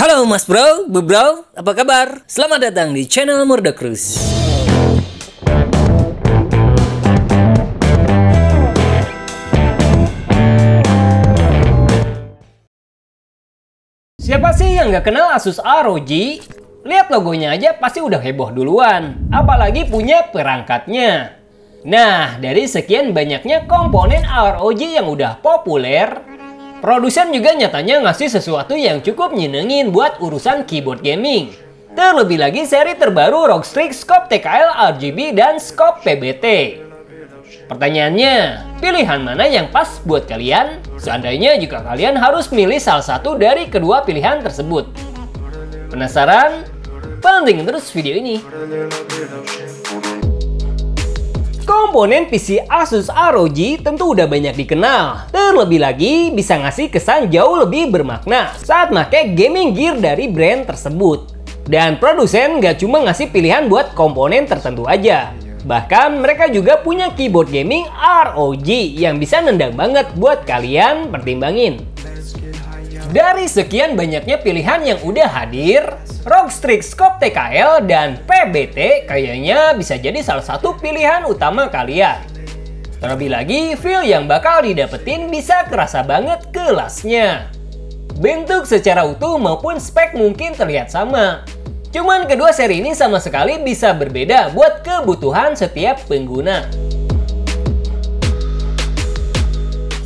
Halo Mas Bro, Bu Bro, apa kabar? Selamat datang di channel Murdacruise. Siapa sih yang nggak kenal Asus ROG? Lihat logonya aja pasti udah heboh duluan, apalagi punya perangkatnya. Nah, dari sekian banyaknya komponen ROG yang udah populer, produsen juga nyatanya ngasih sesuatu yang cukup nyenengin buat urusan keyboard gaming. Terlebih lagi seri terbaru ROG Strix Scope TKL RGB dan Scope PBT. Pertanyaannya, pilihan mana yang pas buat kalian? Seandainya jika kalian harus milih salah satu dari kedua pilihan tersebut. Penasaran? Pantengin terus video ini. Komponen PC Asus ROG tentu udah banyak dikenal. Terlebih lagi bisa ngasih kesan jauh lebih bermakna saat pakai gaming gear dari brand tersebut. Dan produsen gak cuma ngasih pilihan buat komponen tertentu aja. Bahkan mereka juga punya keyboard gaming ROG yang bisa nendang banget buat kalian pertimbangin. Dari sekian banyaknya pilihan yang udah hadir, ROG Strix Scope TKL dan PBT kayaknya bisa jadi salah satu pilihan utama kalian. Terlebih lagi, feel yang bakal didapetin bisa kerasa banget kelasnya. Bentuk secara utuh maupun spek mungkin terlihat sama. Cuman kedua seri ini sama sekali bisa berbeda buat kebutuhan setiap pengguna.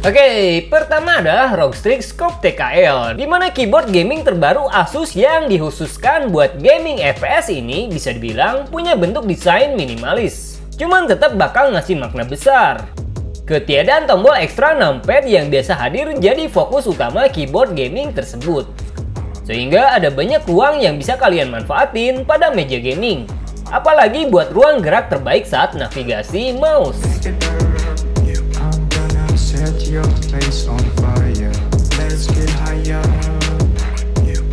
Oke, pertama adalah ROG Strix Scope TKL, di mana keyboard gaming terbaru Asus yang dikhususkan buat gaming FPS ini bisa dibilang punya bentuk desain minimalis. Cuman tetap bakal ngasih makna besar. Ketiadaan tombol ekstra numpad yang biasa hadir jadi fokus utama keyboard gaming tersebut. Sehingga ada banyak ruang yang bisa kalian manfaatin pada meja gaming. Apalagi buat ruang gerak terbaik saat navigasi mouse. Your face on fire. Let's get higher.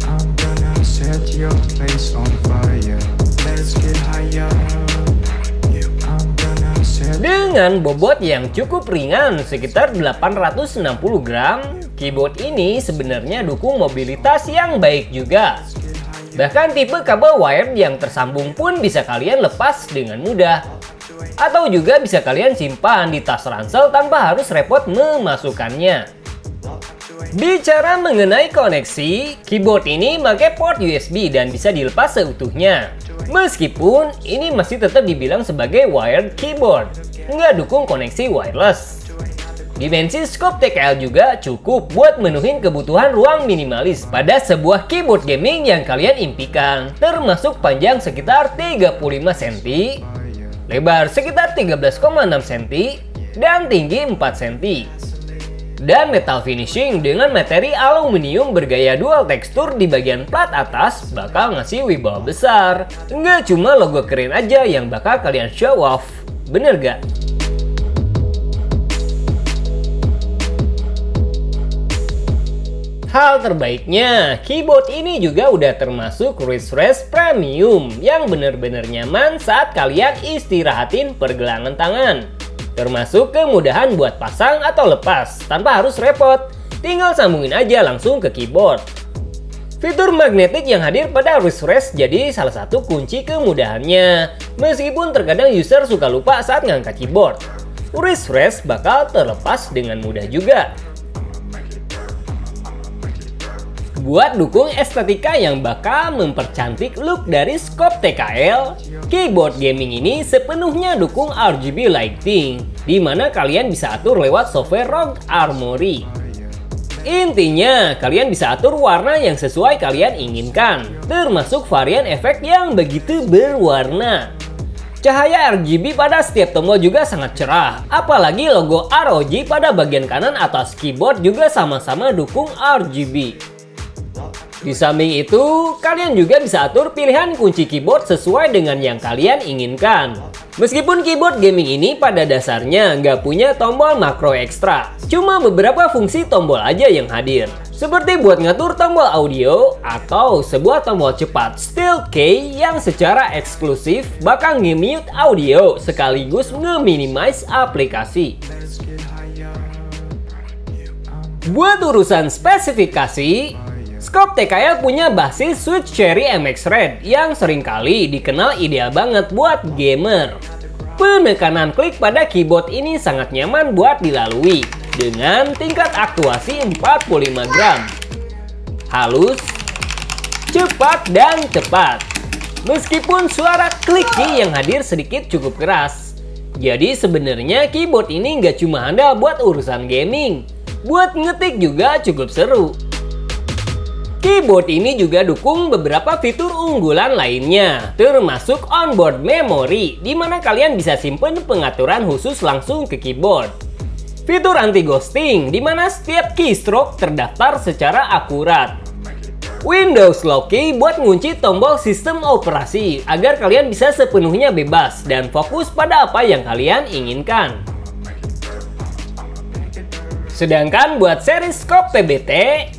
I'm gonna set your face on fire. Let's get higher. I'm gonna set. Dengan bobot yang cukup ringan sekitar 860 gram, keyboard ini sebenarnya dukung mobilitas yang baik juga. Bahkan tipe kabel wired yang tersambung pun bisa kalian lepas dengan mudah. Atau juga bisa kalian simpan di tas ransel tanpa harus repot memasukkannya. Bicara mengenai koneksi, keyboard ini pakai port USB dan bisa dilepas seutuhnya. Meskipun ini masih tetap dibilang sebagai wired keyboard, nggak dukung koneksi wireless. Dimensi Scope TKL juga cukup buat menuhin kebutuhan ruang minimalis pada sebuah keyboard gaming yang kalian impikan, termasuk panjang sekitar 35 cm, lebar sekitar 13,6 cm, dan tinggi 4 cm. Dan metal finishing dengan materi aluminium bergaya dual tekstur di bagian plat atas bakal ngasih wibawa besar. Nggak cuma logo keren aja yang bakal kalian show off, bener gak? Hal terbaiknya, keyboard ini juga udah termasuk wrist premium yang bener-bener nyaman saat kalian istirahatin pergelangan tangan. Termasuk kemudahan buat pasang atau lepas tanpa harus repot, tinggal sambungin aja langsung ke keyboard. Fitur magnetik yang hadir pada wrist jadi salah satu kunci kemudahannya. Meskipun terkadang user suka lupa saat ngangkat keyboard, wrist bakal terlepas dengan mudah juga. Buat dukung estetika yang bakal mempercantik look dari Scope TKL, keyboard gaming ini sepenuhnya dukung RGB lighting, di mana kalian bisa atur lewat software ROG Armoury. Intinya, kalian bisa atur warna yang sesuai kalian inginkan, termasuk varian efek yang begitu berwarna. Cahaya RGB pada setiap tombol juga sangat cerah, apalagi logo ROG pada bagian kanan atas keyboard juga sama-sama dukung RGB. Di samping itu, kalian juga bisa atur pilihan kunci keyboard sesuai dengan yang kalian inginkan. Meskipun keyboard gaming ini pada dasarnya nggak punya tombol makro ekstra, cuma beberapa fungsi tombol aja yang hadir. Seperti buat ngatur tombol audio atau sebuah tombol cepat Steel Key yang secara eksklusif bakal nge-mute audio sekaligus nge-minimize aplikasi. Buat urusan spesifikasi, Scope TKL punya basis Switch Cherry MX Red yang seringkali dikenal ideal banget buat gamer. Penekanan klik pada keyboard ini sangat nyaman buat dilalui dengan tingkat aktuasi 45 gram. Halus, cepat, dan tepat. Meskipun suara klik yang hadir sedikit cukup keras. Jadi sebenarnya keyboard ini nggak cuma handal buat urusan gaming. Buat ngetik juga cukup seru. Keyboard ini juga dukung beberapa fitur unggulan lainnya, termasuk onboard memory, di mana kalian bisa simpen pengaturan khusus langsung ke keyboard. Fitur anti-ghosting, di mana setiap keystroke terdaftar secara akurat. Windows Lock Key buat ngunci tombol sistem operasi, agar kalian bisa sepenuhnya bebas dan fokus pada apa yang kalian inginkan. Sedangkan buat seri Scope PBT,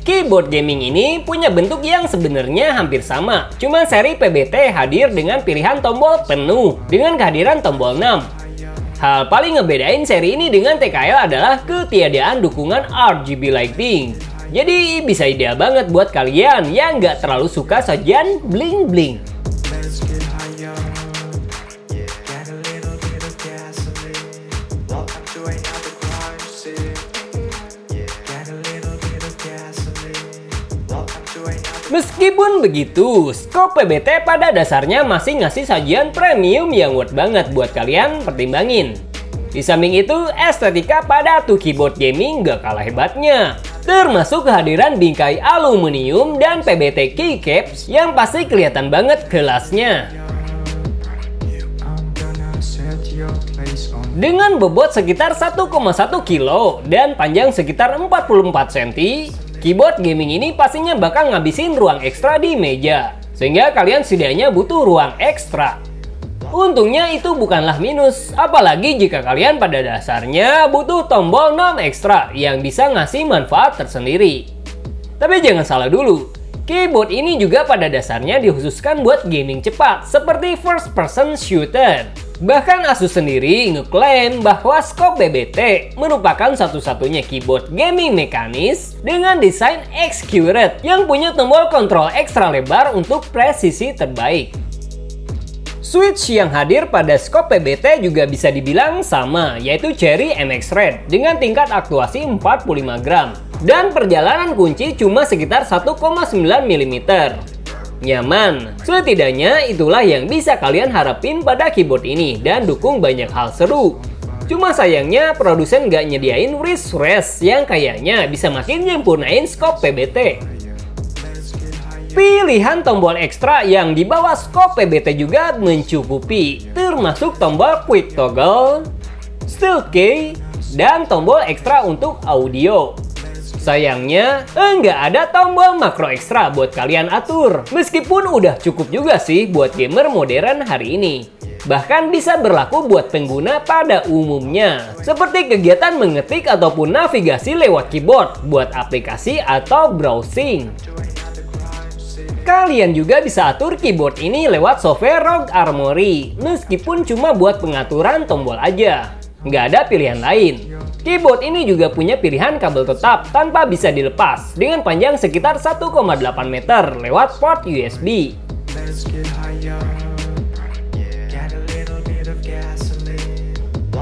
keyboard gaming ini punya bentuk yang sebenarnya hampir sama. Cuma seri PBT hadir dengan pilihan tombol penuh dengan kehadiran tombol 6. Hal paling ngebedain seri ini dengan TKL adalah ketiadaan dukungan RGB lighting. Jadi bisa ideal banget buat kalian yang nggak terlalu suka sajian bling-bling. Meskipun begitu, Scope PBT pada dasarnya masih ngasih sajian premium yang worth banget buat kalian pertimbangin. Di samping itu, estetika pada tuh keyboard gaming gak kalah hebatnya. Termasuk kehadiran bingkai aluminium dan PBT keycaps yang pasti kelihatan banget kelasnya. Dengan bobot sekitar 1,1 kilo dan panjang sekitar 44 cm, keyboard gaming ini pastinya bakal ngabisin ruang ekstra di meja, sehingga kalian setidaknya butuh ruang ekstra. Untungnya itu bukanlah minus, apalagi jika kalian pada dasarnya butuh tombol non ekstra yang bisa ngasih manfaat tersendiri. Tapi jangan salah dulu, keyboard ini juga pada dasarnya dikhususkan buat gaming cepat seperti first person shooter. Bahkan Asus sendiri ngeklaim bahwa Scope PBT merupakan satu-satunya keyboard gaming mekanis dengan desain X-Curate yang punya tombol kontrol ekstra lebar untuk presisi terbaik. Switch yang hadir pada Scope PBT juga bisa dibilang sama, yaitu Cherry MX Red dengan tingkat aktuasi 45 gram dan perjalanan kunci cuma sekitar 1,9 mm. Nyaman, setidaknya itulah yang bisa kalian harapin pada keyboard ini dan dukung banyak hal seru. Cuma sayangnya produsen nggak nyediain wrist rest yang kayaknya bisa makin nyempurnain Scope PBT. Pilihan tombol ekstra yang dibawa Scope PBT juga mencukupi, termasuk tombol quick toggle, still key, dan tombol ekstra untuk audio. Sayangnya, nggak ada tombol makro ekstra buat kalian atur. Meskipun udah cukup juga sih buat gamer modern hari ini. Bahkan bisa berlaku buat pengguna pada umumnya. Seperti kegiatan mengetik ataupun navigasi lewat keyboard buat aplikasi atau browsing. Kalian juga bisa atur keyboard ini lewat software ROG Armoury. Meskipun cuma buat pengaturan tombol aja. Nggak ada pilihan lain. Keyboard ini juga punya pilihan kabel tetap tanpa bisa dilepas dengan panjang sekitar 1,8 meter lewat port USB.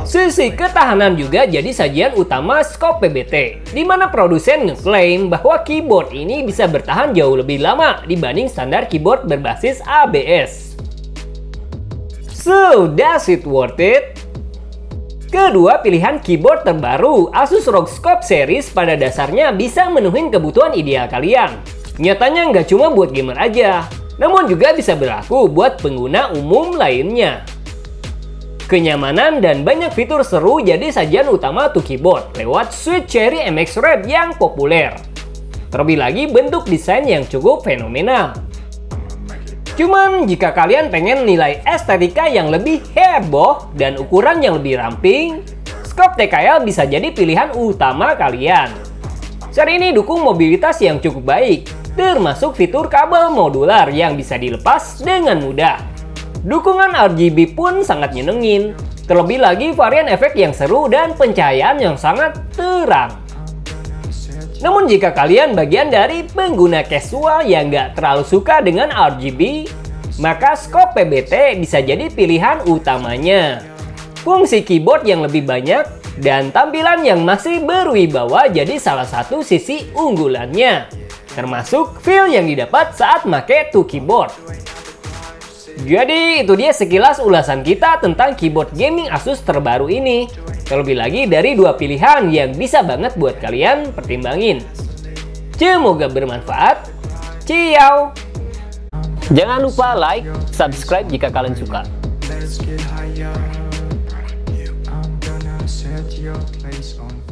Sisi ketahanan juga jadi sajian utama Scope PBT, di mana produsen ngeklaim bahwa keyboard ini bisa bertahan jauh lebih lama dibanding standar keyboard berbasis ABS. So, does it worth it? Kedua pilihan keyboard terbaru Asus ROG Scope Series pada dasarnya bisa menuhin kebutuhan ideal kalian. Nyatanya nggak cuma buat gamer aja, namun juga bisa berlaku buat pengguna umum lainnya. Kenyamanan dan banyak fitur seru jadi sajian utama tuh keyboard lewat Switch Cherry MX Red yang populer. Terlebih lagi bentuk desain yang cukup fenomenal. Cuman jika kalian pengen nilai estetika yang lebih heboh dan ukuran yang lebih ramping, Scope TKL bisa jadi pilihan utama kalian. Seri ini dukung mobilitas yang cukup baik, termasuk fitur kabel modular yang bisa dilepas dengan mudah. Dukungan RGB pun sangat nyenengin, terlebih lagi varian efek yang seru dan pencahayaan yang sangat terang. Namun jika kalian bagian dari pengguna casual yang nggak terlalu suka dengan RGB, maka scope PBT bisa jadi pilihan utamanya. Fungsi keyboard yang lebih banyak dan tampilan yang masih berwibawa jadi salah satu sisi unggulannya, termasuk feel yang didapat saat make to keyboard. Jadi itu dia sekilas ulasan kita tentang keyboard gaming Asus terbaru ini. Terlebih lagi dari dua pilihan yang bisa banget buat kalian pertimbangin. Semoga bermanfaat. Ciao. Jangan lupa like, subscribe jika kalian suka. Let's get higher. I'm gonna set your place on